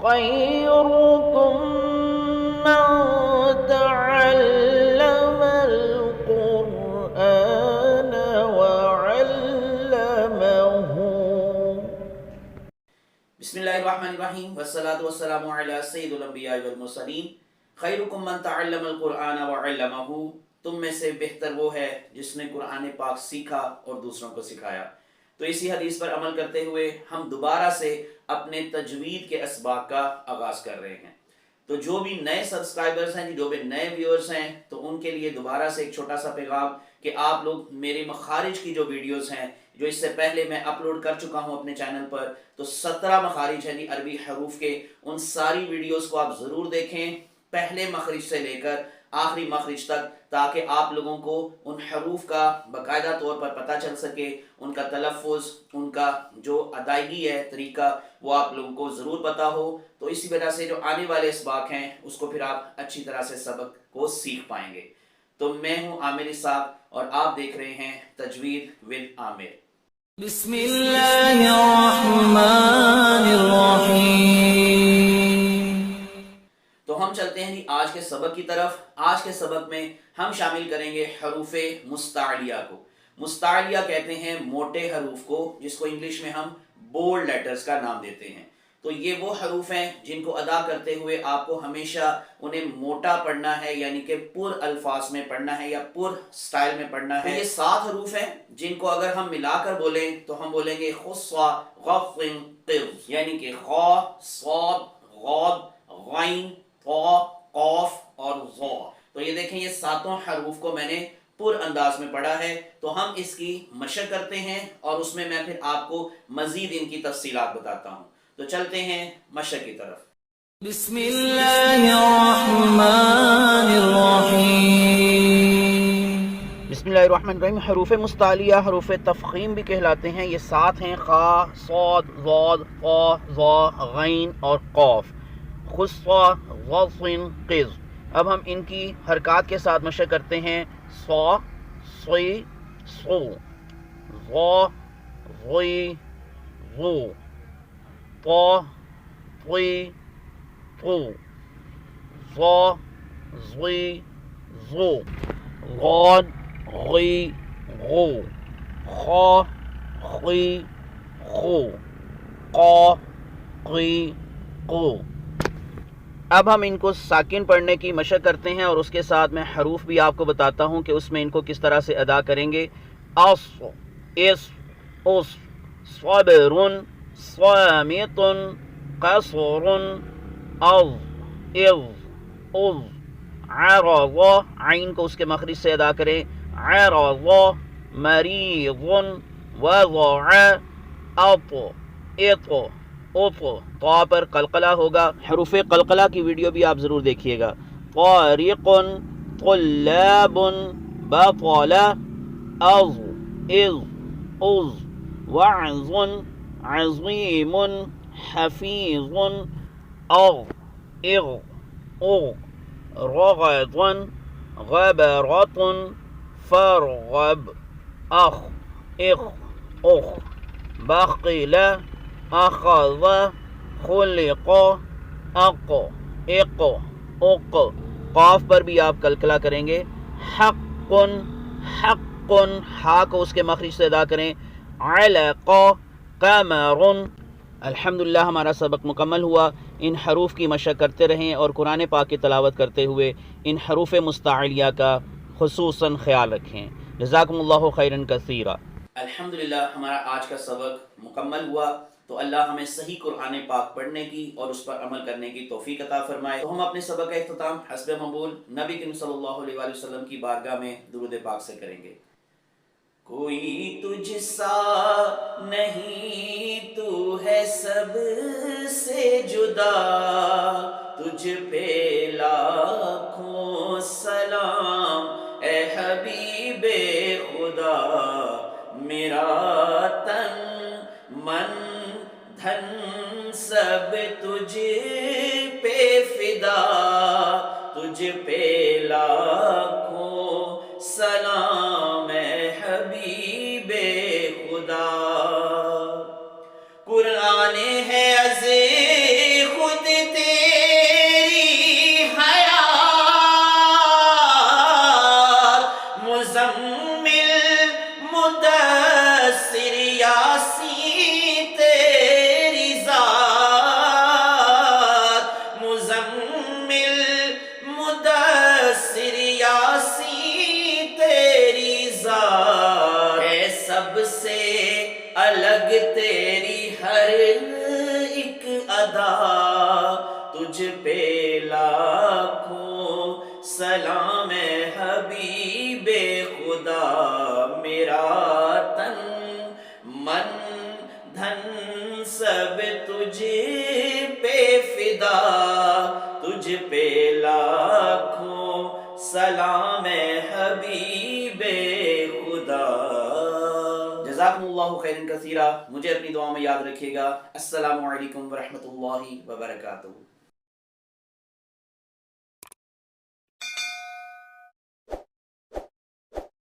خيركم من تعلم القرآن وعلمه. بسم اللہ الرحمن الرحیم والصلاة والسلام علی سید الانبیاء والمرسلین. خیرکم من تعلم القرآن وعلمہ. تم میں سے بہتر وہ ہے جس نے قرآن پاک سیکھا اور دوسروں کو سکھایا. تو اسی حدیث پر عمل کرتے ہوئے ہم دوبارہ سے اپنے تجوید کے اسباق کا آغاز کر رہے ہیں. تو جو بھی نئے سبسکرائبرز ہیں، جو بھی نئے ویورز ہیں، تو ان کے لیے دوبارہ سے ایک چھوٹا سا پیغام کہ آپ لوگ میرے مخارج کی جو ویڈیوز ہیں جو اس سے پہلے میں اپلوڈ کر چکا ہوں اپنے چینل پر، تو 17 مخارج ہیں عربی حروف کے، ان ساری ویڈیوز کو آپ ضرور دیکھیں پہلے مخرج سے لے کر آخری مخرج تک، تاکہ آپ لوگوں کو ان حروف کا باقاعدہ طور پر پتہ چل سکے، ان کا تلفظ، ان کا جو ادائیگی ہے، طریقہ، وہ آپ لوگوں کو ضرور پتہ ہو. تو اسی وجہ سے جو آنے والے اسباق ہیں اس کو پھر آپ اچھی طرح سے سبق کو سیکھ پائیں گے. تو میں ہوں عامر اسحاق اور آپ دیکھ رہے ہیں تجوید ود عامر. بسم اللہ الرحمن الرحیم. تو ہم چلتے ہیں آج کے سبق کی طرف. آج کے سبق میں ہم شامل کریں گے حروف مستعلیہ کو. مستعلیہ کہتے ہیں موٹے حروف کو، جس کو انگلش میں ہم بولڈ لیٹرز کا نام دیتے ہیں. تو یہ وہ حروف ہیں جن کو ادا کرتے ہوئے آپ کو ہمیشہ انہیں موٹا پڑھنا ہے، یعنی کہ پر الفاظ میں پڑھنا ہے یا پر سٹائل میں پڑھنا ہے. یہ 7 حروف ہیں جن کو اگر ہم ملا کر بولیں تو ہم بولیں گے خصا غفن قف، یعنی کہ خا، صاد، غاد، غین، طا، قاف اور ظا. تو یہ دیکھیں یہ 7 حروف کو میں نے پر انداز میں پڑھا ہے. تو ہم اس کی مشق کرتے ہیں اور اس میں پھر آپ کو مزید ان کی تفصیلات بتاتا ہوں. تو چلتے ہیں مشق کی طرف. بسم اللہ الرحمن الرحیم. بسم اللہ الرحمن الرحیم. حروف مستعلیہ حروف تفخیم بھی کہلاتے ہیں. یہ 7 ہیں: خا، صاد، ضاد، طا، ظا، غین اور قاف. خصا غصن قز. اب ہم ان کی حرکات کے ساتھ مشق کرتے ہیں. صا، صی، صو، ظا، ظی، ظو، طا، طی، طو، ظا، ظی، ظو، غاد، غی، غو، خا، خی، خو، قا، قی، قو. اب ہم ان کو ساکن پڑھنے کی مشق کرتے ہیں اور اس کے ساتھ میں حروف بھی آپ کو بتاتا ہوں کہ اس میں ان کو کس طرح سے ادا کریں گے. اس، اس، اس، صبر، صامت، قصر، اذ، اذ، اذ، عرض، عین کو اس کے مخرج سے ادا کریں. عرض، مریض، وضع، اط، اط، اط. طا پر قلقلہ ہوگا. حروف قلقلہ کی ویڈیو بھی آپ ضرور دیکھیے گا. طارق، طلاب، بطل، اض، اذ، اذ، وعظ، عظیم، حفیظ، اغ، اغ، اغ، رغد، غبرۃ، فرغب، اخ، اخ، اخ، بخل، اخذ، خلق، اق، اق، اق. قاف پر بھی آپ کلکلا کریں گے. حق، حق، ہا کو اس کے مخرج سے ادا کریں. علق، قمر. الحمدللہ ہمارا سبق مکمل ہوا. ان حروف کی مشق کرتے رہیں اور قرآن پاک کی تلاوت کرتے ہوئے ان حروف مستعلیہ کا خصوصاً خیال رکھیں. جزاکم اللہ خیرا کثیرا. الحمدللہ ہمارا آج کا سبق مکمل ہوا. تو اللہ ہمیں صحیح قرآن پاک پڑھنے کی اور اس پر عمل کرنے کی توفیق عطا فرمائے. تو ہم اپنے سبق کا اختتام حسب مقبول نبی کریم صلی اللہ علیہ وآلہ وسلم کی بارگاہ میں درود پاک سے کریں گے. کوئی تجھ سا نہیں، تو ہے سب سے جدا، تجھ پہ لاکھوں سلام اے حبیب خدا. میرا تن من دھن سب تجھ پہ فدا، تجھ پہ لاکھوں سلام اے حبیب خدا. قرآن ہے از خود ادا تجھ پہ لاکھوں سلام حبیب خدا میرا تن من دھن سب تجھ پہ فدا تجھ پہ لاکھوں سلام حبیب خدا. جزاکم اللہ خیرا کثیرا. مجھے اپنی دعا میں یاد رکھیے گا. السلام علیکم ورحمۃ اللہ وبرکاتہ.